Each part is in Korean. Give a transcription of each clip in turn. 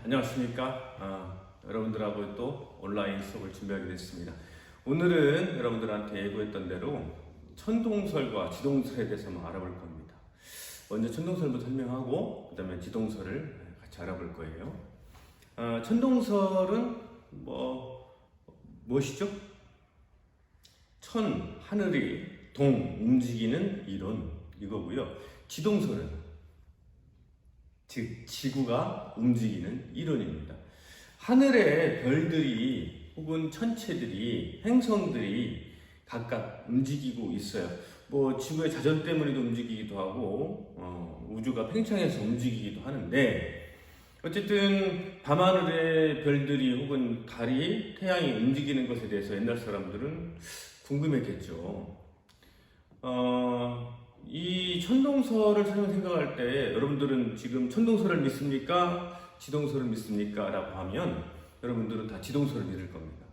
안녕하십니까. 여러분들하고 또 온라인 수업을 준비하게 됐습니다. 오늘은 여러분들한테 예고했던 대로 천동설과 지동설에 대해서 한번 알아볼 겁니다. 먼저 천동설부터 설명하고 그 다음에 지동설을 같이 알아볼 거예요. 천동설은 무엇이죠? 천, 하늘이 동, 움직이는 이론 이거고요. 지동설은 즉 지구가 움직이는 이론입니다. 하늘의 별들이 혹은 천체들이 행성들이 각각 움직이고 있어요. 지구의 자전 때문에도 움직이기도 하고 우주가 팽창해서 움직이기도 하는데 어쨌든 밤하늘의 별들이 혹은 달이 태양이 움직이는 것에 대해서 옛날 사람들은 궁금했겠죠. 이 천동설을 생각할 때 여러분들은 지금 천동설을 믿습니까? 지동설을 믿습니까? 라고 하면 여러분들은 다 지동설을 믿을 겁니다.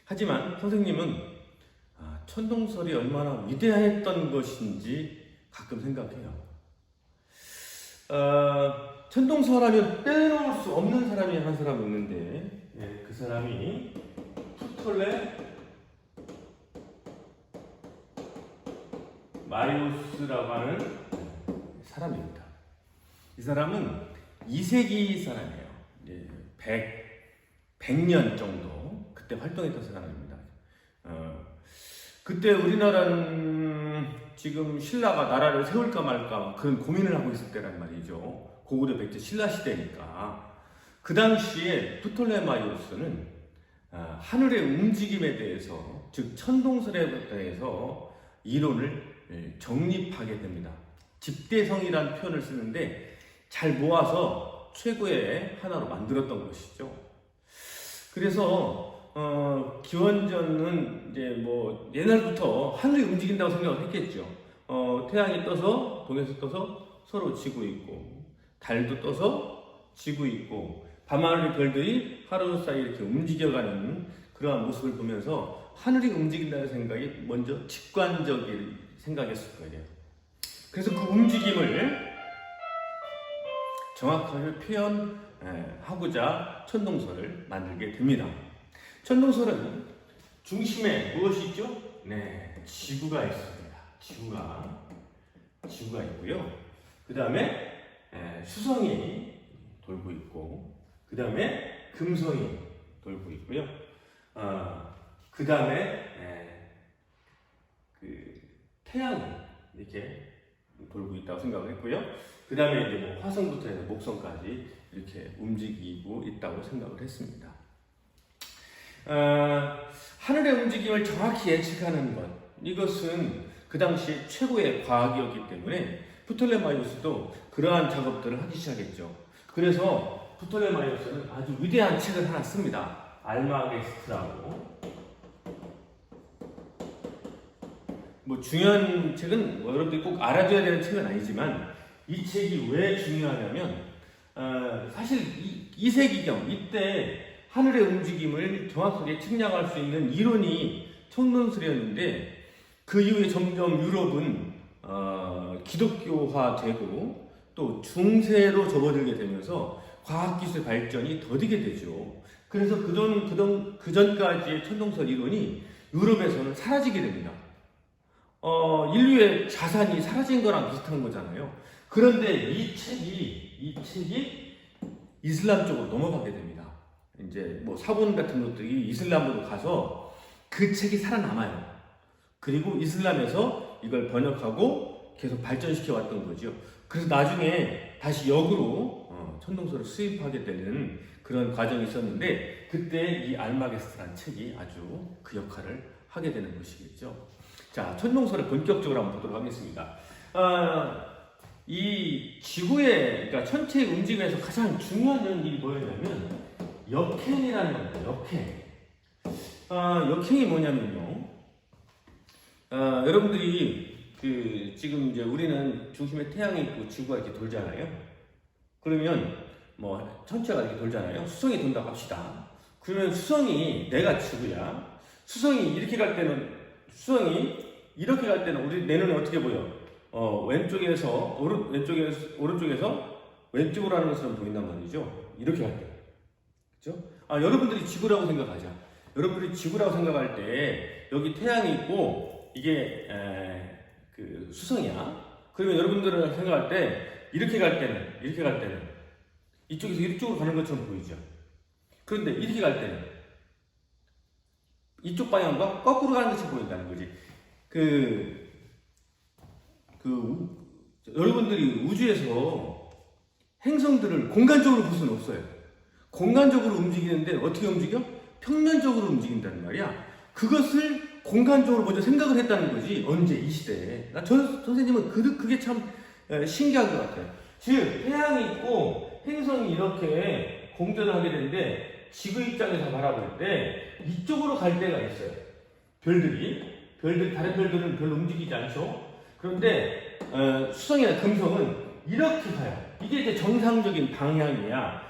하지만 선생님은 천동설이 얼마나 위대했던 것인지 가끔 생각해요. 천동설하면 빼놓을 수 없는 사람이 한 사람 있는데 그 사람이 프톨레마이오스라고 하는 사람입니다. 이 사람은 2세기 사람이에요. 100년 정도 그때 활동했던 사람입니다. 그때 우리나라는 지금 신라가 나라를 세울까 말까 그런 고민을 하고 있을 때란 말이죠. 고구려 백제 신라 시대니까. 그 당시에 프톨레마이오스는 하늘의 움직임에 대해서, 즉 천동설에 대해서 이론을 정립하게 됩니다. 집대성이라는 표현을 쓰는데 잘 모아서 최고의 하나로 만들었던 것이죠. 그래서 기원전은 이제 옛날부터 하늘이 움직인다고 생각을 했겠죠. 태양이 떠서 동에서 떠서 서로 지고 있고, 달도 떠서 지고 있고, 밤하늘의 별들이 하루 사이 이렇게 움직여가는 그러한 모습을 보면서 하늘이 움직인다는 생각이 먼저 직관적인 생각이었을 거예요. 그래서 그 움직임을 정확하게 표현하고자 천동설을 만들게 됩니다. 천동설은 중심에 무엇이 있죠? 지구가 있습니다. 지구가 있고요. 그 다음에 수성이 돌고 있고, 그 다음에 금성이 돌고 있고요. 그 다음에 태양이 이렇게 돌고 있다고 생각을 했고요. 그 다음에 이제 화성부터 해서 목성까지 이렇게 움직이고 있다고 생각을 했습니다. 하늘의 움직임을 정확히 예측하는 것, 이것은 그 당시 최고의 과학이었기 때문에 프톨레마이오스도 그러한 작업들을 하기 시작했죠. 그래서 프톨레마이오스는 아주 위대한 책을 하나 씁니다. 알마게스트라고. 중요한 책은 여러분들이 꼭 알아둬야 되는 책은 아니지만 이 책이 왜 중요하냐면 사실 2세기경 이때 하늘의 움직임을 정확하게 측량할 수 있는 이론이 천동설이었는데 그 이후에 점점 유럽은 기독교화되고 또 중세로 접어들게 되면서 과학기술 발전이 더디게 되죠. 그래서 그전까지의 천동설 이론이 유럽에서는 사라지게 됩니다. 인류의 자산이 사라진 거랑 비슷한 거잖아요. 그런데 이 책이 이슬람 쪽으로 넘어가게 됩니다. 이제 사본 같은 것들이 이슬람으로 가서 그 책이 살아남아요. 그리고 이슬람에서 이걸 번역하고 계속 발전시켜 왔던 거죠. 그래서 나중에 다시 역으로 천동설을 수입하게 되는 그런 과정이 있었는데 그때 이 알마게스트라는 책이 아주 그 역할을 하게 되는 것이겠죠. 자, 천동설을 본격적으로 한번 보도록 하겠습니다. 이 지구의, 그러니까 천체의 움직임에서 가장 중요한 일이 뭐였냐면 역행이라는 겁니다. 역행이 뭐냐면요. 여러분들이 지금 이제 우리는 중심에 태양이 있고 지구가 이렇게 돌잖아요. 그러면 천체가 이렇게 돌잖아요. 수성이 돈다고 합시다. 그러면 수성이 내가 지구야. 수성이 이렇게 갈 때는 우리 내 눈에 어떻게 보여? 오른쪽에서 왼쪽으로 하는 것처럼 보인단 말이죠. 이렇게 갈 때. 그죠? 여러분들이 지구라고 생각하자. 여러분들이 지구라고 생각할 때 여기 태양이 있고 이게 그 수성이야. 그러면 여러분들은 생각할 때 이렇게 갈 때는 이쪽에서 이쪽으로 가는 것처럼 보이죠. 그런데 이렇게 갈 때는 이쪽 방향과 거꾸로 가는 것처럼 보인다는 거지. 여러분들이 우주에서 행성들을 공간적으로 볼 수는 없어요. 공간적으로 움직이는데 어떻게 움직여? 평면적으로 움직인다는 말이야. 그것을 공간적으로 먼저 생각을 했다는 거지. 언제? 이 시대에. 선생님은 그게 참 신기한 것 같아요. 즉, 태양이 있고 행성이 이렇게 공전을 하게 되는데 지구 입장에서 바라볼 때 이쪽으로 갈 때가 있어요. 다른 별들은 별로 움직이지 않죠. 그런데 수성이나 금성은 이렇게 가요. 이게 이제 정상적인 방향이야.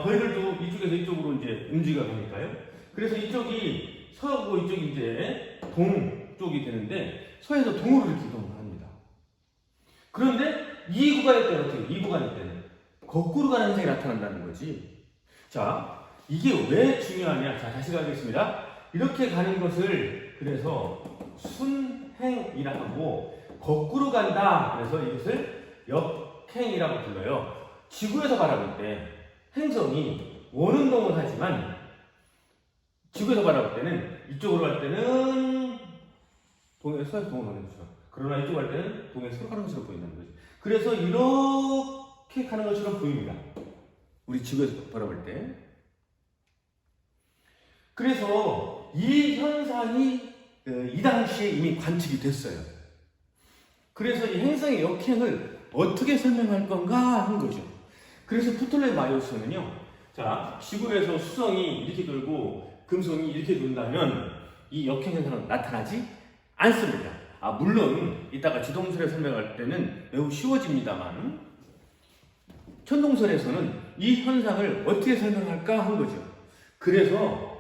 별들도 이쪽에서 이쪽으로 이제 움직여가니까요. 그래서 이쪽이 서고 이쪽이 이제 동쪽이 되는데 서에서 동으로 이렇게 이동을 합니다. 그런데 이 구간일 때는 어떻게? 이 구간일 때는 거꾸로 가는 현상이 나타난다는 거지. 자, 이게 왜 중요하냐? 자, 다시 가겠습니다. 이렇게 가는 것을 그래서 순행이라고 하고 거꾸로 간다. 그래서 이것을 역행이라고 불러요. 지구에서 바라볼 때 행성이 원운동을 하지만 지구에서 바라볼 때는 이쪽으로 갈 때는 서에서 동으로 가는 거죠. 그러나 이쪽으로 갈 때는 동에서 가는 것처럼 보인다는 거지. 그래서 이렇게 가는 것처럼 보입니다. 우리 지구에서 바라볼 때. 그래서 이 현상이 이 당시에 이미 관측이 됐어요. 그래서 이 행성의 역행을 어떻게 설명할 건가 한 거죠. 그래서 프톨레마이오스는요, 자, 지구에서 수성이 이렇게 돌고 금성이 이렇게 돈다면 이 역행 현상은 나타나지 않습니다. 물론 이따가 지동설에 설명할 때는 매우 쉬워집니다만 천동설에서는 이 현상을 어떻게 설명할까 한 거죠. 그래서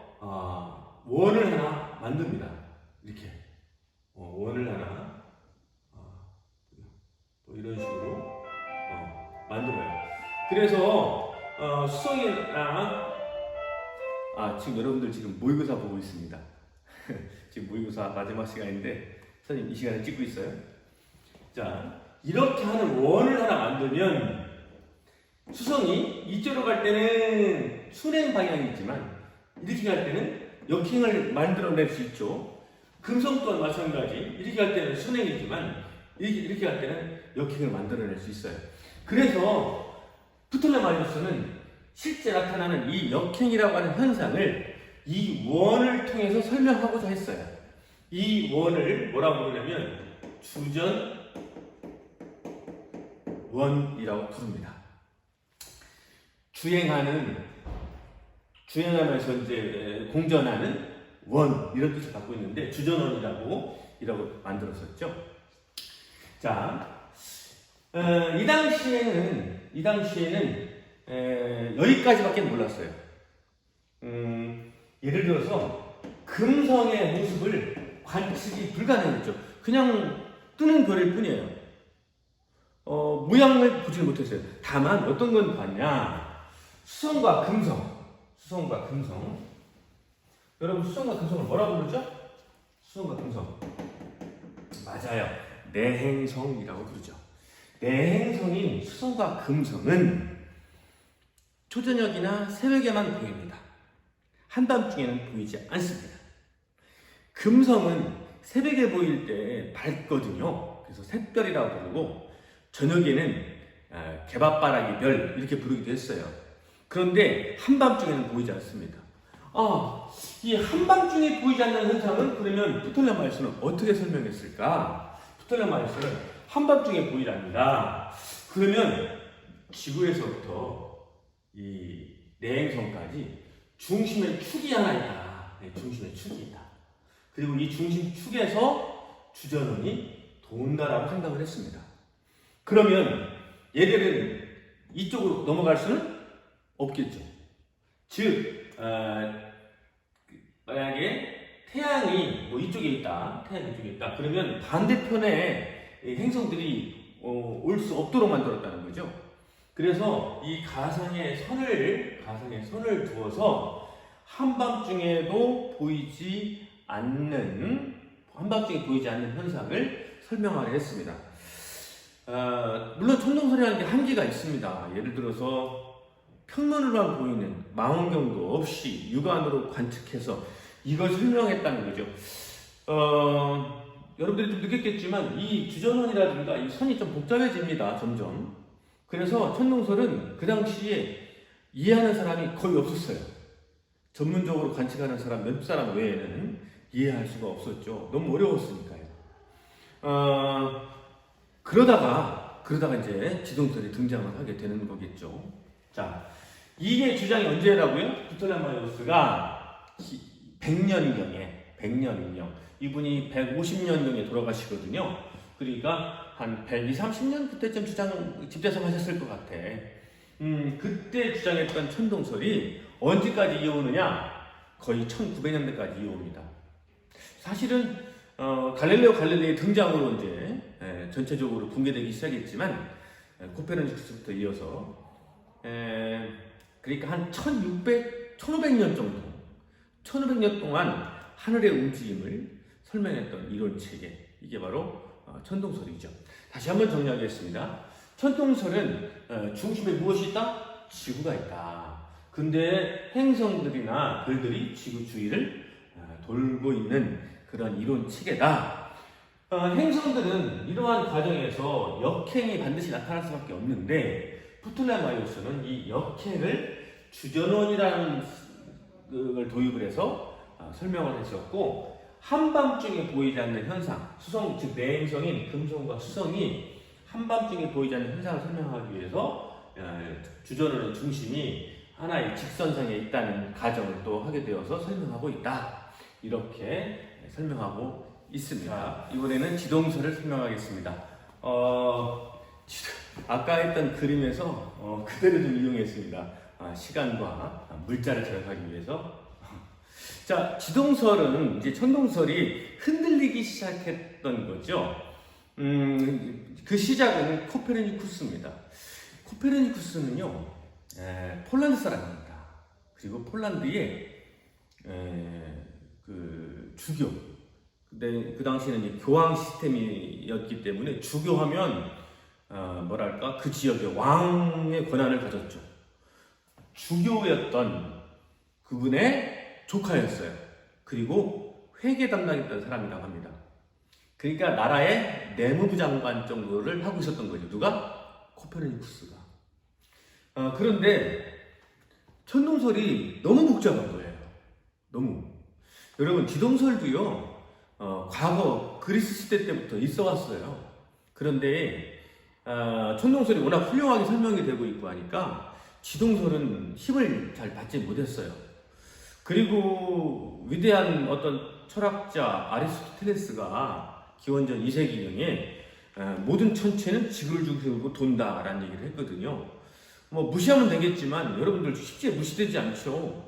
원을 하나 만듭니다. 이렇게 원을 하나 또 이런 식으로 만들어요. 그래서 수성이나 지금 여러분들 지금 모의고사 보고 있습니다. 지금 모의고사 마지막 시간인데 선생님 이 시간에 찍고 있어요. 자, 이렇게 하는 원을 하나 만들면 수성이 이쪽으로 갈 때는 순행 방향이지만 이렇게 갈 때는 역행을 만들어낼 수 있죠. 금성 또한 마찬가지. 이렇게 갈 때는 순행이지만 이렇게 갈 때는 역행을 만들어낼 수 있어요. 그래서 프톨레마이오스는 실제 나타나는 이 역행이라고 하는 현상을 이 원을 통해서 설명하고자 했어요. 이 원을 뭐라고 부르냐면 주전원이라고 부릅니다. 주행하면서 이제 공전하는 원 이런 뜻을 갖고 있는데 주전원이라고 만들었었죠. 자, 이 당시에는 여기까지밖에 몰랐어요. 예를 들어서 금성의 모습을 관측이 불가능했죠. 그냥 뜨는 별일 뿐이에요. 모양을 보지 못했어요. 다만 어떤 건 봤냐? 수성과 금성. 여러분 수성과 금성을 뭐라고 부르죠? 수성과 금성. 맞아요. 내행성이라고 부르죠. 내행성인 수성과 금성은 초저녁이나 새벽에만 보입니다. 한밤중에는 보이지 않습니다. 금성은 새벽에 보일 때 밝거든요. 그래서 샛별이라고 부르고 저녁에는 개밥바라기 별 이렇게 부르기도 했어요. 그런데 한밤중에는 보이지 않습니다. 이 한밤중에 보이지 않는 현상은 그러면 프톨레마이오스는 어떻게 설명했을까? 프톨레마이오스는 한밤중에 보이랍니다. 그러면 지구에서부터 이 내행성까지 중심의 축이 하나 있다. 중심의 축이 있다. 그리고 이 중심 축에서 주전원이 돈다라고 생각을 했습니다. 그러면 얘들은 이쪽으로 넘어갈 수는 없겠죠. 즉, 만약에 태양이 이쪽에 있다. 그러면 반대편에 행성들이 올 수 없도록 만들었다는 거죠. 그래서 이 가상의 선을 두어서 한밤중에 보이지 않는 현상을 설명하려 했습니다. 물론 천동설이라는 게 한계가 있습니다. 예를 들어서 평면으로만 보이는 망원경도 없이 육안으로 관측해서 이걸 설명했다는 거죠. 여러분들이 좀 느꼈겠지만 이 주전원이라든가 이 선이 좀 복잡해집니다. 점점. 그래서 천동설은 그 당시에 이해하는 사람이 거의 없었어요. 전문적으로 관측하는 사람 몇 사람 외에는 이해할 수가 없었죠. 너무 어려웠으니까요. 그러다가 이제 지동설이 등장을 하게 되는 거겠죠. 자, 이게 주장이 언제라고요? 프톨레마이오스가 100년경 이분이 150년경에 돌아가시거든요. 그러니까 한 120, 30년 그때쯤 집대성하셨을 것 같아. 그때 주장했던 천동설이 언제까지 이어오느냐? 거의 1900년대까지 이어옵니다. 사실은 갈릴레오 갈릴레이의 등장으로 이제 전체적으로 붕괴되기 시작했지만 코페르니쿠스부터 이어서 그러니까 한 1500년 정도 1500년 동안 하늘의 움직임을 설명했던 이론 체계, 이게 바로 천동설이죠. 다시 한번 정리하겠습니다. 천동설은 중심에 무엇이 있다? 지구가 있다. 근데 행성들이나 별들이 지구 주위를 돌고 있는 그런 이론 체계다. 행성들은 이러한 과정에서 역행이 반드시 나타날 수밖에 없는데 프톨레마이오스는 이 역행을 주전원이라는 걸 도입을 해서 설명을 했었고, 한밤중에 보이지 않는 현상, 수성, 즉 내행성인 금성과 수성이 한밤중에 보이지 않는 현상을 설명하기 위해서 주전원의 중심이 하나의 직선상에 있다는 가정을 또 하게 되어서 설명하고 있다. 이렇게 설명하고 있습니다. 이번에는 지동설을 설명하겠습니다. 아까 했던 그림에서 그대로 좀 이용했습니다. 시간과 물자를 절약하기 위해서. 자, 지동설은 이제 천동설이 흔들리기 시작했던 거죠. 그 시작은 코페르니쿠스입니다. 코페르니쿠스는요, 폴란드 사람입니다. 그리고 폴란드의 그 주교. 근데 그 당시에는 이제 교황 시스템이었기 때문에 주교하면 뭐랄까 그 지역의 왕의 권한을 가졌죠. 주교였던 그분의 조카였어요. 그리고 회계 담당했던 사람이라고 합니다. 그러니까 나라의 내무부 장관 정도를 하고 있었던 거죠. 누가? 코페르니쿠스가. 그런데 천동설이 너무 복잡한 거예요. 너무. 여러분, 지동설도요, 과거 그리스 시대 때부터 있어 왔어요. 그런데 천동설이 워낙 훌륭하게 설명이 되고 있고 하니까 지동설은 힘을 잘 받지 못했어요. 그리고 위대한 어떤 철학자 아리스토텔레스가 기원전 2세기경에 모든 천체는 지구를 중심으로 돈다라는 얘기를 했거든요. 뭐 무시하면 되겠지만 여러분들 쉽게 무시되지 않죠.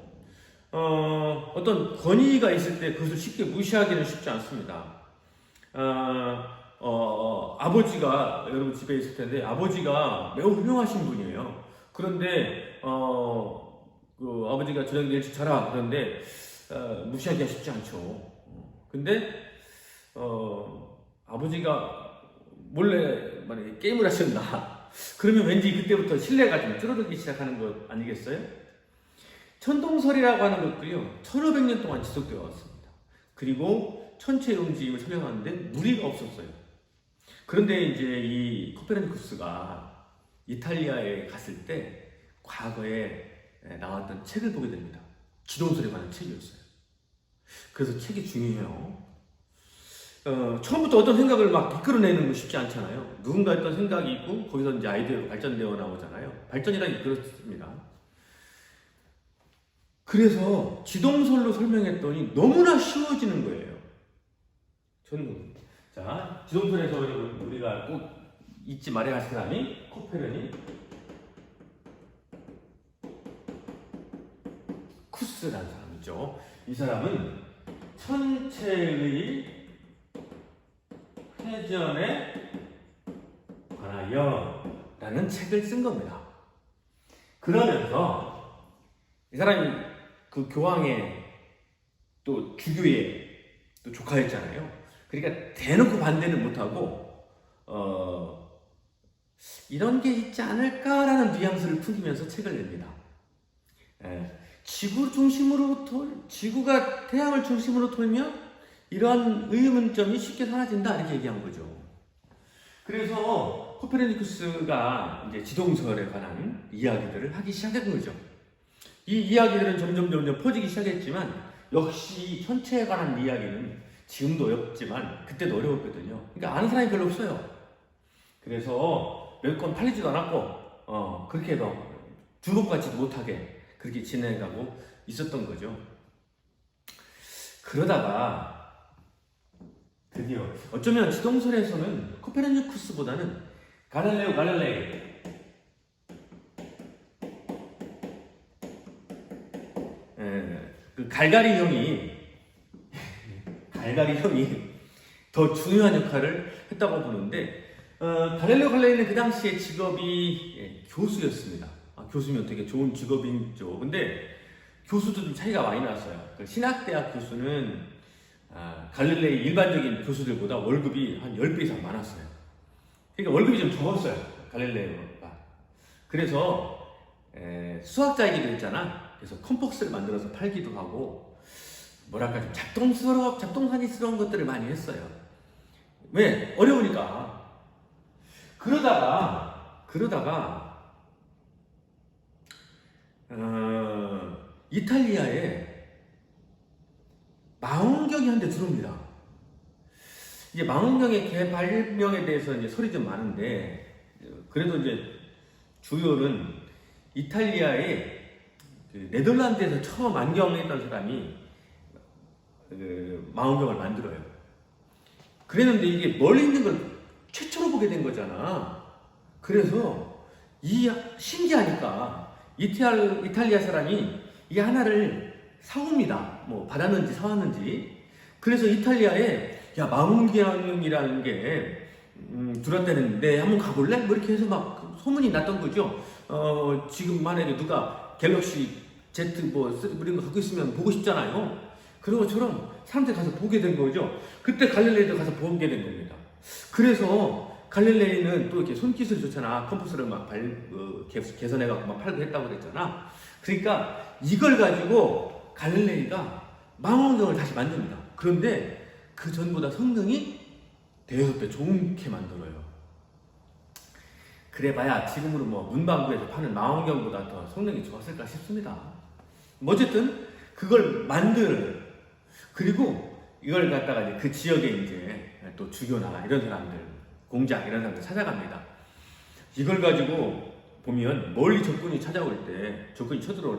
어떤 권위가 있을 때 그것을 쉽게 무시하기는 쉽지 않습니다. 아버지가 여러분 집에 있을 텐데 아버지가 매우 훌륭하신 분이에요. 그런데 그 아버지가 저녁에 일찍 자라 그런데 무시하기가 쉽지 않죠. 근데 아버지가 몰래 만약에 게임을 하셨나 그러면 왠지 그때부터 신뢰가 좀 줄어들기 시작하는 것 아니겠어요? 천동설이라고 하는 것도요 1500년 동안 지속되어 왔습니다. 그리고 천체의 움직임을 설명하는데 무리가 없었어요. 그런데 이제 이 코페르니쿠스가 이탈리아에 갔을 때 과거에 나왔던 책을 보게 됩니다. 지동설에 관한 책이었어요. 그래서 책이 중요해요. 처음부터 어떤 생각을 막 이끌어내는 건 쉽지 않잖아요. 누군가 어떤 생각이 있고 거기서 이제 아이디어가 발전되어 나오잖아요. 발전이라는 게 그렇습니다. 그래서 지동설로 설명했더니 너무나 쉬워지는 거예요. 자, 지동설에서 우리가 꼭 잊지 말아야 할 사람이 코페르니쿠스라는 사람이죠. 이 사람은 천체의 회전에 관하여 라는 책을 쓴 겁니다. 그러면서 이 사람이 그 교황의 또 주교의 또 조카였잖아요. 그러니까 대놓고 반대는 못하고 이런 게 있지 않을까라는 뉘앙스를 풍기면서 책을 냅니다. 지구가 태양을 중심으로 돌면 이러한 의문점이 쉽게 사라진다 이렇게 얘기한 거죠. 그래서 코페르니쿠스가 이제 지동설에 관한 이야기들을 하기 시작한 거죠. 이 이야기들은 점점 퍼지기 시작했지만 역시 천체에 관한 이야기는 지금도 어렵지만 그때도 어려웠거든요. 그러니까 아는 사람이 별로 없어요. 그래서 몇 권 팔리지도 않았고 그렇게 해서 주목받지도 못하게 그렇게 진행하고 있었던 거죠. 그러다가 드디어 어쩌면 지동설에서는 코페르니쿠스보다는 갈릴레오 갈릴레이 그 갈갈이 형이 더 중요한 역할을 했다고 보는데 갈릴레오 갈릴레이는 그 당시에 직업이 교수였습니다. 교수면 되게 좋은 직업이죠. 근데 교수도 좀 차이가 많이 났어요. 그 신학대학 교수는 갈릴레이 일반적인 교수들보다 월급이 한 10배 이상 많았어요. 그러니까 월급이 좀 적었어요. 갈릴레오가. 그래서 수학자이기도 했잖아. 그래서 컴퍼스를 만들어서 팔기도 하고 뭐랄까 좀 잡동사니스러운 것들을 많이 했어요. 왜? 어려우니까. 그러다가 이탈리아에 망원경이 한 대 들어옵니다. 이제 망원경의 개발명에 대해서 이제 소리 좀 많은데, 그래도 이제 주요는 이탈리아의 그 네덜란드에서 처음 안경했던 사람이 그 망원경을 만들어요. 그랬는데 이게 멀리 있는 걸 최초로 보게 된 거잖아. 그래서 신기하니까 이탈리아 사람이 이 하나를 사옵니다. 뭐 받았는지 사왔는지. 그래서 이탈리아에 야 망원경이라는 게 들어왔다는데 한번 가볼래? 뭐 이렇게 해서 막 소문이 났던 거죠. 지금 만약에 누가 갤럭시 Z 뭐 이런 거 갖고 있으면 보고 싶잖아요. 그런 것처럼 사람들이 가서 보게 된 거죠. 그때 갈릴레이도 가서 보게 된 겁니다. 그래서 갈릴레이는 또 이렇게 손기술이 좋잖아. 컴퍼스를 막 개선해갖고 막 팔고 했다고 그랬잖아. 그러니까 이걸 가지고 갈릴레이가 망원경을 다시 만듭니다. 그런데 그 전보다 성능이 대여섯 배 좋게 만들어요. 그래봐야 지금으로 뭐 문방구에서 파는 망원경보다 더 성능이 좋았을까 싶습니다. 어쨌든 그걸 그리고 이걸 갖다가 이제 그 지역에 이제 또 주교나 이런 사람들, 공장 이런 사람들 찾아갑니다. 이걸 가지고 보면 멀리 적군이 쳐들어올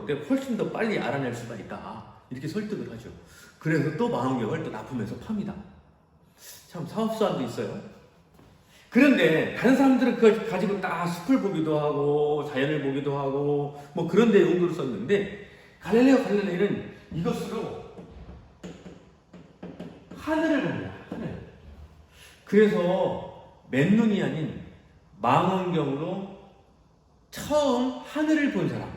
때 훨씬 더 빨리 알아낼 수가 있다. 이렇게 설득을 하죠. 그래서 또 망원경을 또 납품해서 팝니다. 참 사업수완도 있어요. 그런데 다른 사람들은 그걸 가지고 딱 숲을 보기도 하고 자연을 보기도 하고 뭐 그런 데 용도로 썼는데 갈릴레오 갈릴레이는 이것으로 하늘을 봅니다. 하늘. 그래서 맨눈이 아닌 망원경으로 처음 하늘을 본 사람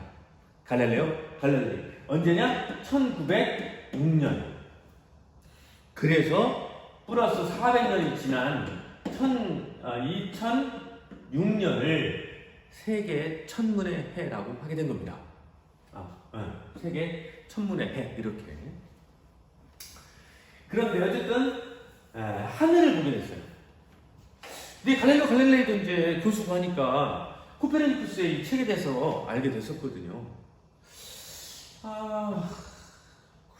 갈릴레오 갈릴레이. 언제냐? 1906년. 그래서 플러스 400년이 지난 2006년을 세계 천문의 해라고 하게 된 겁니다. 세계 천문의 해 이렇게. 그런데 어쨌든 하늘을 보게 됐어요. 근데 갈릴레오 갈릴레이도 이제 교수고 하니까 코페르니쿠스의 이 책에 대해서 알게 됐었거든요.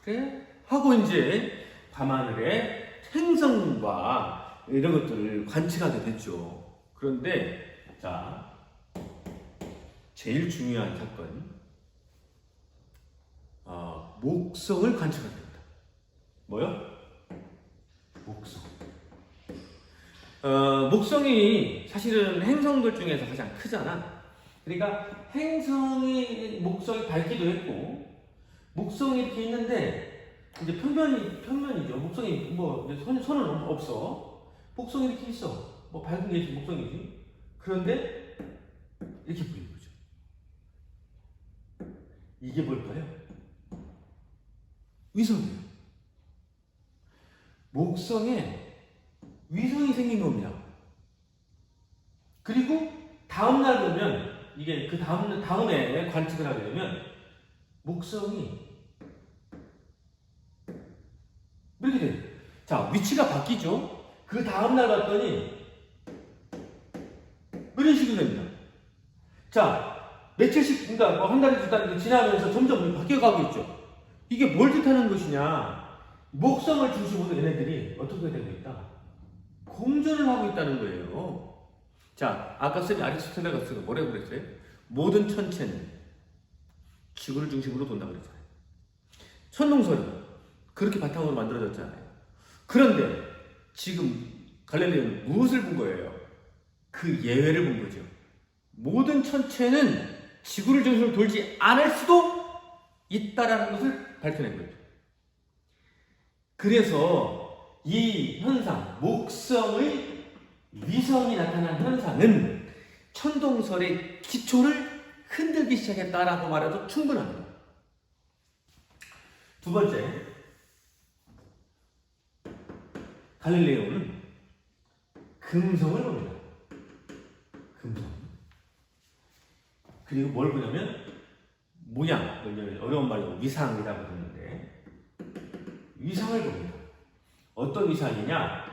그래? 하고 이제 밤하늘에 행성과 이런 것들을 관측하게 됐죠. 그런데 자, 제일 중요한 사건, 목성을 관측하게 됩니다. 뭐요? 목성. 목성이 사실은 행성들 중에서 가장 크잖아. 그러니까 목성이 밝기도 했고, 목성이 이렇게 있는데 이제 평면이죠. 목성이 뭐 선은 없어. 목성이 이렇게 있어. 뭐 밝은 게 목성이지. 그런데 이렇게 보이는 거죠. 이게 뭘까요? 위성이에요. 목성에 위성이 생긴 겁니다. 그리고 다음날 보면 이게 그 다음에 관측을 하게 되면 목성이 이렇게 돼요. 자, 위치가 바뀌죠. 그 다음날 봤더니 이런 식으로 됩니다. 자, 며칠씩, 그러니까 뭐 한 달이 두 달이 지나면서 점점 바뀌어가고 있죠. 이게 뭘 뜻하는 것이냐? 목성을 중심으로 얘네들이 어떻게 되고 있다? 공전을 하고 있다는 거예요. 자, 아까 쓴 아리스토텔레가 뭐라고 그랬어요? 모든 천체는 지구를 중심으로 돈다고 그랬잖아요. 천동설이 그렇게 바탕으로 만들어졌잖아요. 그런데 지금 갈릴레오는 무엇을 본 거예요? 그 예외를 본 거죠. 모든 천체는 지구를 중심으로 돌지 않을 수도 있다라는 것을 밝혀낸 거예요. 그래서 이 현상, 목성의 위성이 나타난 현상은 천동설의 기초를 흔들기 시작했다라고 말해도 충분합니다. 두 번째, 갈릴레오는 금성을 봅니다. 금성. 그리고 뭘 보냐면 모양, 어려운 말로 위상이라고 하는데 위상을 봅니다. 어떤 위상이냐?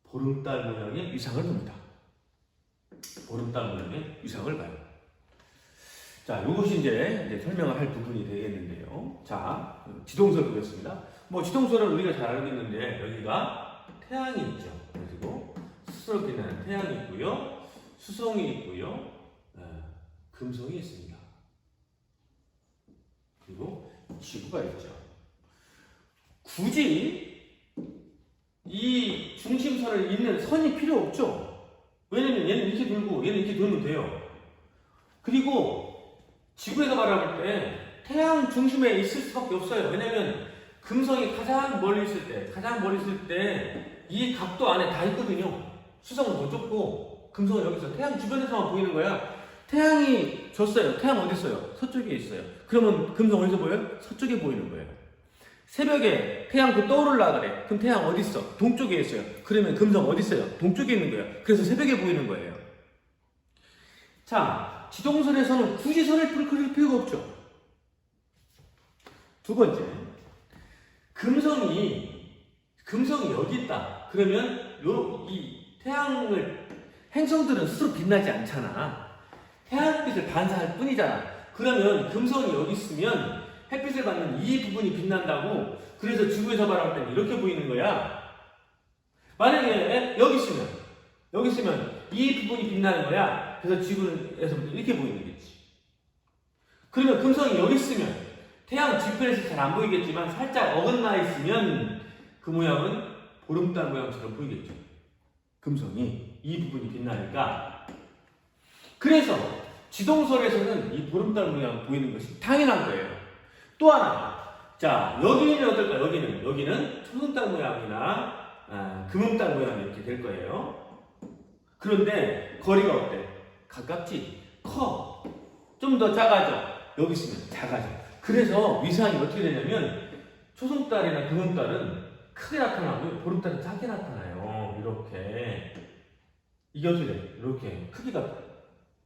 보름달 모양의 위상을 봅니다. 보름달 모양의 위상을 봐요. 자, 이것이 이제 설명을 할 부분이 되겠는데요. 자, 지동설 보겠습니다. 뭐 지동설은 우리가 잘 알고 있는데 여기가 태양이 있죠. 그리고 스스로 빛나는 태양이 있고요, 수성이 있고요, 금성이 있습니다. 그리고 지구가 있죠. 굳이 이 중심선을 잇는 선이 필요 없죠. 왜냐면 얘는 이렇게 돌고 얘는 이렇게 돌면 돼요. 그리고 지구에서 바라볼 때 태양 중심에 있을 수밖에 없어요. 왜냐면 금성이 가장 멀리 있을 때 이 각도 안에 다 있거든요. 수성은 더 좁고 금성은 여기서 태양 주변에서만 보이는 거야. 태양이 졌어요. 태양 어디 있어요? 서쪽에 있어요. 그러면 금성 어디서 보여요? 서쪽에 보이는 거예요. 새벽에 태양 떠오르려 그래. 그럼 태양 어디 있어? 동쪽에 있어요. 그러면 금성 어디 있어요? 동쪽에 있는 거예요. 그래서 새벽에 보이는 거예요. 자, 지동설에서는 굳이 선을 그릴 필요가 없죠. 두 번째, 금성이 여기 있다. 그러면 이 행성들은 스스로 빛나지 않잖아. 태양빛을 반사할 뿐이잖아. 그러면 금성이 여기 있으면 햇빛을 받는 이 부분이 빛난다고. 그래서 지구에서 바라볼 때는 이렇게 보이는 거야. 만약에 여기 있으면 이 부분이 빛나는 거야. 그래서 지구에서 이렇게 보이는 거지. 그러면 금성이 여기 있으면 태양 뒤편에서 잘 안 보이겠지만 살짝 어긋나 있으면 그 모양은 보름달 모양처럼 보이겠죠. 금성이 이 부분이 빛나니까. 그래서 지동설에서는 이 보름달 모양 보이는 것이 당연한 거예요. 또 하나, 자, 여기는 어떨까? 여기는 초승달 모양이나 금음달 모양 이렇게 될 거예요. 그런데 거리가 어때? 가깝지? 커. 좀 더 작아져. 여기 있으면 작아져. 그래서 위상이 어떻게 되냐면 초승달이나 금음달은 크게 나타나고 보름달은 작게 나타나요. 이렇게. 이게 어떻게 돼? 이렇게 크기가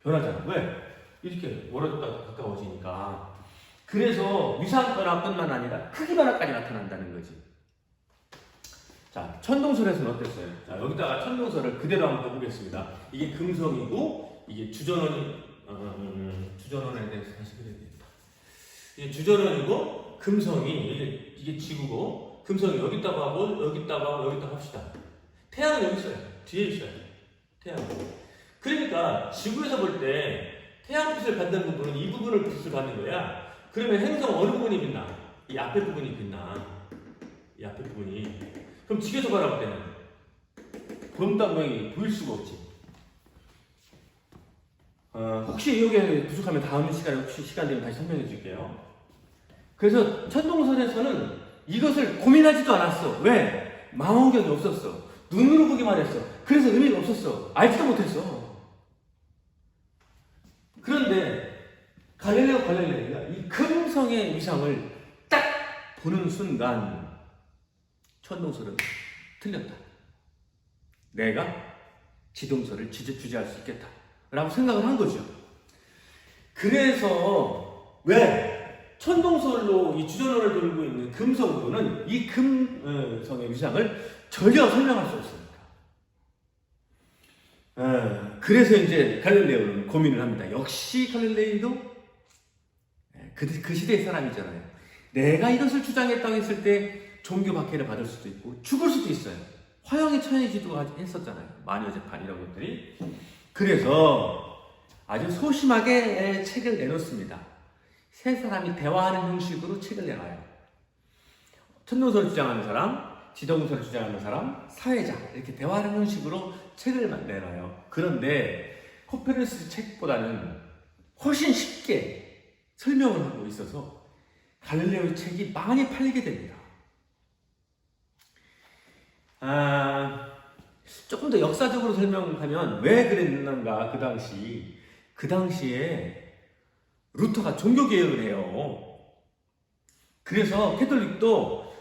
변하잖아. 왜? 이렇게 멀어졌다가 가까워지니까. 그래서 위상 변화뿐만 아니라 크기 변화까지 나타난다는 거지. 자, 천동설에서는 어땠어요? 자, 여기다가 천동설을 그대로 한번 해보겠습니다. 이게 금성이고, 이게 주전원에 대해서 다시 그려야 되겠다. 이게 주전원이고, 금성이, 이게 지구고, 금성이 여기 있다고 하고, 여기 있다고 합시다. 태양은 여기 있어요. 뒤에 있어요. 태양. 그러니까, 지구에서 볼 때, 태양빛을 받는 부분은 이 부분을 빛을 받는 거야. 그러면 행성 어느 부분이 빛나? 이 앞에 부분이 빛나. 이 앞에 부분이. 그럼 지구에서 바라볼 때는 보름달 모양이 보일 수가 없지. 혹시 여기에 부족하면 다음 시간에 혹시 시간 되면 다시 설명해 줄게요. 그래서 천동설에서는 이것을 고민하지도 않았어. 왜? 망원경이 없었어. 눈으로 보기만 했어. 그래서 의미가 없었어. 알지도 못했어. 그런데 갈릴레오 갈릴레이가 이 금성의 위상을 딱 보는 순간 천동설은 틀렸다. 내가 지동설을 주재할 수 있겠다 라고 생각을 한 거죠. 그래서 왜 천동설로 이 주전원을 돌고 있는 금성도는 이 금성의 위상을 전혀 설명할 수 없습니다. 그래서 이제 갈릴레오는 고민을 합니다. 역시 갈릴레이도 그 시대의 사람이잖아요. 내가 이것을 주장했다고 했을 때 종교 박해를 받을 수도 있고 죽을 수도 있어요. 화형에 처해지도 했었잖아요. 마녀재판 이런 것들이. 그래서 아주 소심하게 책을 내놓습니다. 세 사람이 대화하는 형식으로 책을 내놔요. 천동설을 주장하는 사람, 지동설을 주장하는 사람, 사회자 이렇게 대화하는 형식으로 책을 내놔요. 그런데 코페르니쿠스 책보다는 훨씬 쉽게 설명을 하고 있어서 갈릴레오의 책이 많이 팔리게 됩니다. 조금 더 역사적으로 설명하면 왜 그랬는가, 그 당시에 루터가 종교개혁을 해요. 그래서 캐톨릭도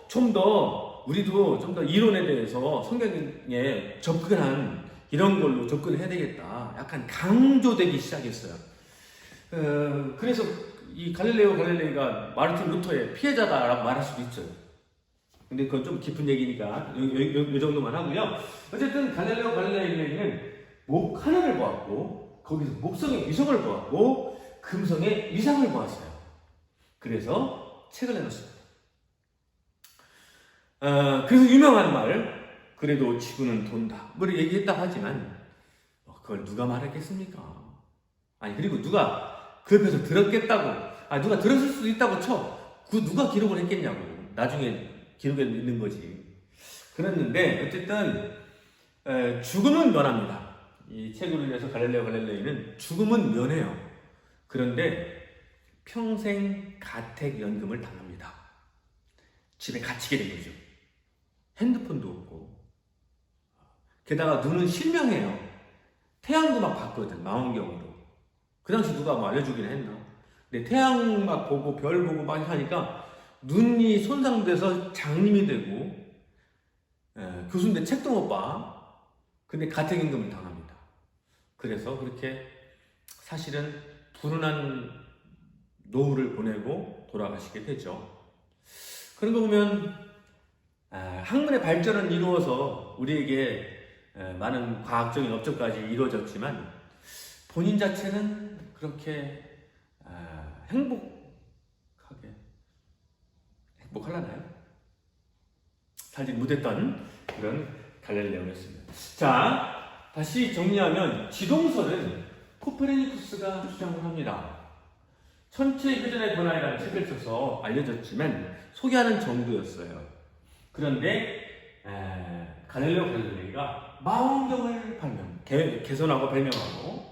우리도 좀 더 이론에 대해서 성경에 접근한 이런 걸로 접근해야 되겠다. 약간 강조되기 시작했어요. 그래서 이 갈릴레이가 마르틴 루터의 피해자다라고 말할 수도 있죠. 근데 그건 좀 깊은 얘기니까 이 정도만 하고요. 어쨌든 갈릴레이는 하늘을 보았고 거기서 목성의 위성을 보았고 금성의 위상을 보았어요. 그래서 책을 내놨습니다. 그래서 유명한 말, 그래도 지구는 돈다 뭐 얘기했다 하지만 그걸 누가 말했겠습니까? 아니 그리고 누가 그 옆에서 들었겠다고, 누가 들었을 수도 있다고 쳐. 그 누가 기록을 했겠냐고. 나중에 기록에 있는 거지. 그랬는데 어쨌든 죽음은 면합니다. 이 책으로 인해서 갈릴레이는 죽음은 면해요. 그런데 평생 가택연금을 당합니다. 집에 갇히게 된 거죠. 핸드폰도 없고 게다가 눈은 실명해요. 태양도 막 봤거든, 망원경으로. 그 당시 누가 뭐 알려주긴 했나. 근데 태양 막 보고 별 보고 막 하니까 눈이 손상돼서 장님이 되고 교수인데 책도 못 봐. 근데 가택연금을 당합니다. 그래서 그렇게 사실은 불운한 노후를 보내고 돌아가시게 되죠. 그런 거 보면 학문의 발전은 이루어서 우리에게 많은 과학적인 업적까지 이루어졌지만 본인 자체는 그렇게 행복하려나요? 살지 못했던 그런 갈릴레오였습니다. 자, 다시 정리하면 지동설은 코페르니쿠스가 주장을 합니다. 천체 회전의 변화라는 책을 써서 알려졌지만 소개하는 정도였어요. 그런데 갈릴레이가 망원경을 개선하고 발명하고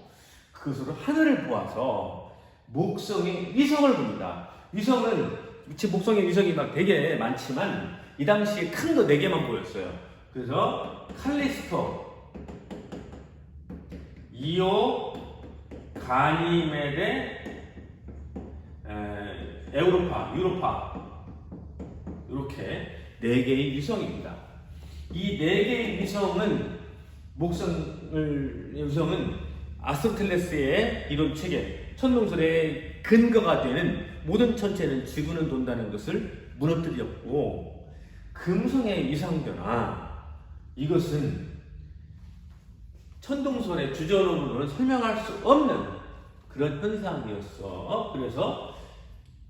그것으로 하늘을 보아서 목성의 위성을 봅니다. 위성은 목성의 위성이 막 되게 많지만 이 당시에 큰 거 4개만 보였어요. 그래서 칼리스토, 이오, 가니메데, 유로파 이렇게 4개의 위성입니다. 이 4개의 위성은 아스토텔레스의 이론 체계, 천동설의 근거가 되는 모든 천체는 지구는 돈다는 것을 무너뜨렸고, 금성의 위상 변화, 이것은 천동설의 주전으로는 설명할 수 없는 그런 현상이었어. 그래서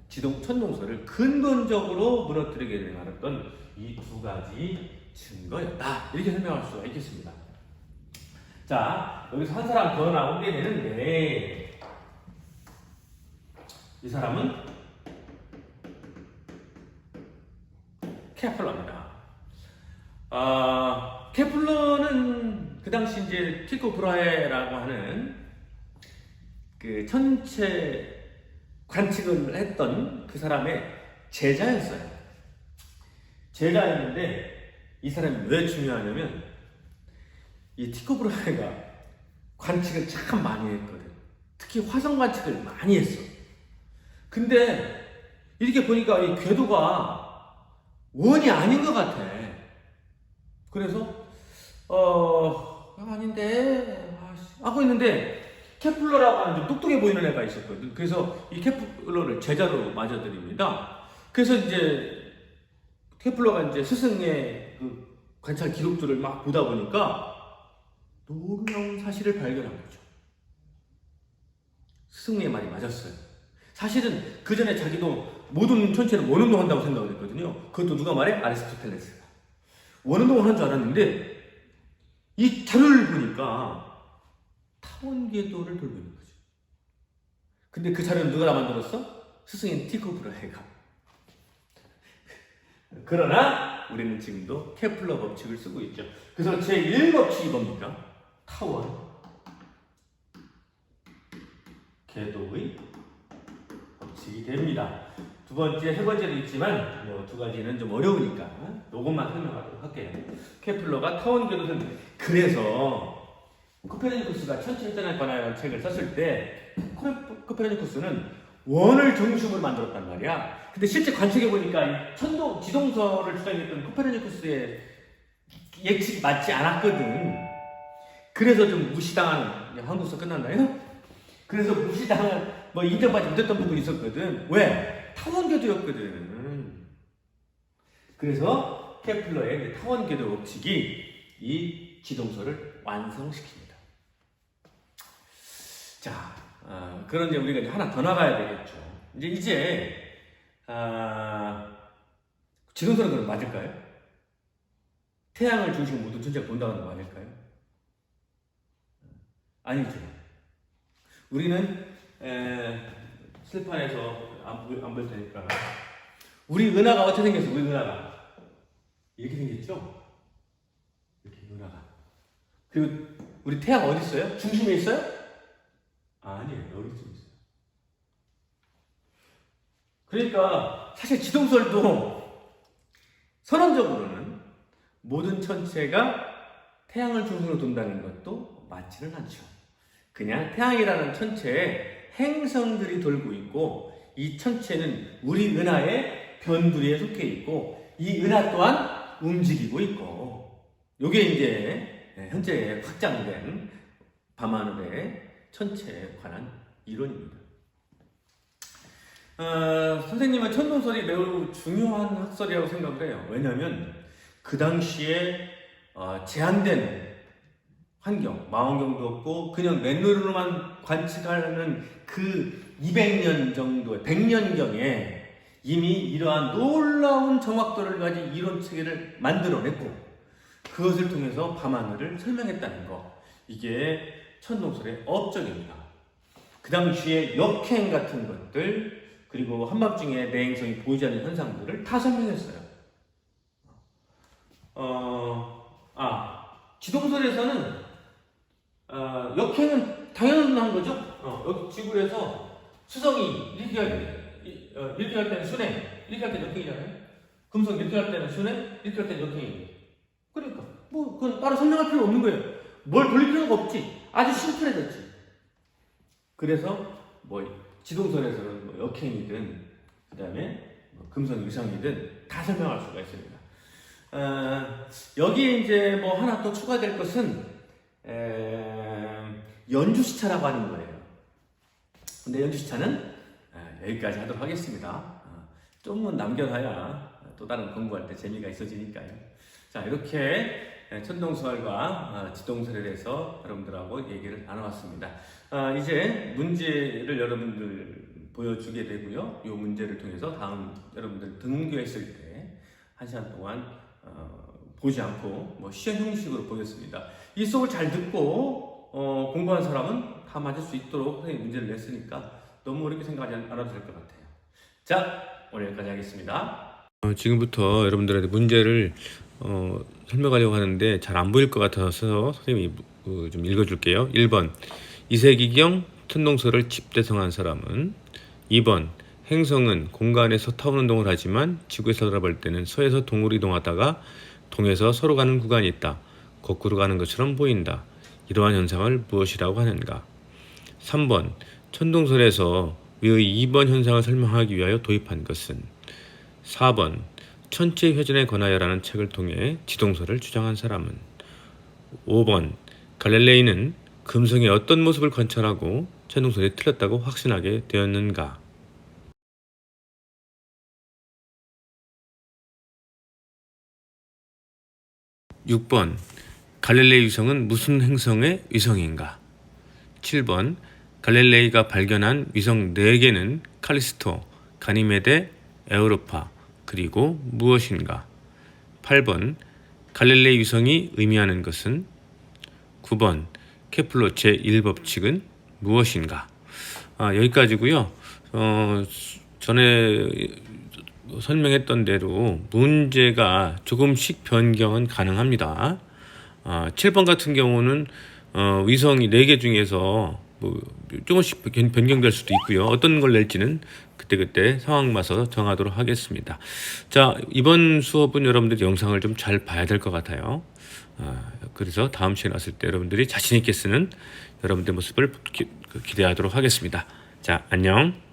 천동설을 근본적으로 무너뜨리게 만들었던 이 2가지 증거였다. 이렇게 설명할 수가 있겠습니다. 자, 여기서 한 사람 더 나오게 되는데, 이 사람은 케플러입니다. 케플러는 그 당시 이제 티코 브라헤라고 하는 그 천체 관측을 했던 그 사람의 제자였어요. 제자였는데 이 사람이 왜 중요하냐면 이 티코 브라헤가 관측을 참 많이 했거든. 특히 화성 관측을 많이 했어. 근데 이렇게 보니까 이 궤도가 원이 아닌 것 같아. 그래서 아닌데 하고 있는데 케플러라고 하는 좀 똑똑해 보이는 애가 있었거든. 그래서 이 케플러를 제자로 맞아드립니다. 그래서 이제 케플러가 이제 스승의 그 관찰 기록들을 막 보다 보니까 놀라운 사실을 발견한 거죠. 스승의 말이 맞았어요. 사실은 그 전에 자기도 모든 천체는 원운동 한다고 생각을 했거든요. 그것도 누가 말해? 아리스토텔레스가. 원운동을 한 줄 알았는데 이 자료를 보니까 타원 궤도를 돌고 있는 거죠. 근데 그 자료는 누가 다 만들었어? 스승인 티코 브라헤가. 그러나 우리는 지금도 케플러 법칙을 쓰고 있죠. 그래서 제1법칙이 뭡니까? 타원 궤도의 법칙이 됩니다. 두 번째, 세 번째도 있지만 두 가지는 좀 어려우니까 이것만 설명하도록 할게요. 케플러가 타원 궤도는 그래서 코페르니쿠스가 천체일전에 관한 책을 썼을 때 코페르니쿠스는 원을 중심으로 만들었단 말이야. 근데 실제 관측해 보니까 천도 지동설을 주장했던 코페르니쿠스의 예측이 맞지 않았거든. 그래서 좀 무시당하는 한국서 끝났나요? 그래서 무시당한 인정받지 못했던 부분이 있었거든. 왜? 타원궤도였거든. 그래서 케플러의 타원궤도 법칙이 이 지동설을 완성시킵니다. 자, 그런데 우리가 이제 하나 더 나가야 되겠죠. 이제 지동설은 그럼 맞을까요? 태양을 중심으로 모든 천체가 본다는 거 맞을까요? 아니죠. 우리는 실판에서 안 볼 테니까 우리 은하가 어떻게 생겼어? 우리 은하가 이렇게 생겼죠? 이렇게 은하가. 그리고 우리 태양 어디 있어요? 중심에 있어요? 아니에요. 여기 좀 있어요. 그러니까 사실 지동설도 선언적으로는 모든 천체가 태양을 중심으로 돈다는 것도 맞지는 않죠. 그냥 태양이라는 천체에 행성들이 돌고 있고 이 천체는 우리 은하의 변두리에 속해 있고 이 은하 또한 움직이고 있고 이게 이제 현재 확장된 밤하늘의 천체에 관한 이론입니다. 선생님은 천동설이 매우 중요한 학설이라고 생각을 해요. 왜냐하면 그 당시에 제한된 환경, 망원경도 없고 그냥 맨눈으로만 관측하는 그 200년 정도, 100년경에 이미 이러한 놀라운 정확도를 가진 이론 체계를 만들어냈고 그것을 통해서 밤하늘을 설명했다는 거. 이게 천동설의 업적입니다. 그 당시에 역행 같은 것들 그리고 한밤중에 내행성이 보이지 않는 현상들을 다 설명했어요. 지동설에서는 역행은 당연한 거죠. 여기 지구에서 수성이 이렇게 할 때는 순행, 이렇게 할 때는 역행이잖아요. 금성 이렇게 할 때는 순행, 이렇게 할 때는 역행이에요. 그러니까 그건 따로 설명할 필요 없는 거예요. 뭘 돌릴 필요가 없지. 아주 심플해졌지. 그래서 지동설에서는 역행이든 그다음에 금성 위성이든 다 설명할 수가 있습니다. 여기에 이제 하나 또 추가될 것은 연주시차라고 하는 거예요. 근데 연주시차는 여기까지 하도록 하겠습니다. 좀은 남겨놔야 또 다른 공부할 때 재미가 있어지니까요. 자, 이렇게 천동설과 지동설에 대해서 여러분들하고 얘기를 나눠봤습니다. 이제 문제를 여러분들 보여주게 되고요. 이 문제를 통해서 다음 여러분들 등교했을 때 1시간 동안 보지 않고 시험 형식으로 보겠습니다. 이 수업을 잘 듣고 공부한 사람은 다 맞을 수 있도록 선생님이 문제를 냈으니까 너무 어렵게 생각하지 않아도 될 것 같아요. 자, 오늘 여기까지 하겠습니다. 지금부터 여러분들한테 문제를 설명하려고 하는데 잘 안 보일 것 같아서 선생님이 좀 읽어줄게요. 1번 이세기경 천동설을 집대성한 사람은 2번 행성은 공간에서 타원 운동을 하지만 지구에서 돌아볼 때는 서에서 동으로 이동하다가 동에서 서로 가는 구간이 있다. 거꾸로 가는 것처럼 보인다. 이러한 현상을 무엇이라고 하는가? 3번 천동설에서 위의 2번 현상을 설명하기 위하여 도입한 것은 4번 천체 회전에 관하여라는 책을 통해 지동설을 주장한 사람은 5번 갈릴레이는 금성의 어떤 모습을 관찰하고 천동설이 틀렸다고 확신하게 되었는가? 6번 갈릴레이 위성은 무슨 행성의 위성인가? 7번 갈릴레이가 발견한 위성 4개는 칼리스토, 가니메데, 에우로파, 그리고 무엇인가? 8번 갈릴레이 위성이 의미하는 것은? 9번 케플러 제1법칙은 무엇인가? 여기까지고요. 전에 설명했던 대로 문제가 조금씩 변경은 가능합니다. 7번 같은 경우는 위성이 4개 중에서 뭐 조금씩 변경될 수도 있고요. 어떤 걸 낼지는 그때그때 상황 봐서 정하도록 하겠습니다. 자, 이번 수업은 여러분들이 영상을 좀 잘 봐야 될 것 같아요. 그래서 다음 시간에 왔을 때 여러분들이 자신 있게 쓰는 여러분들의 모습을 기대하도록 하겠습니다. 자, 안녕.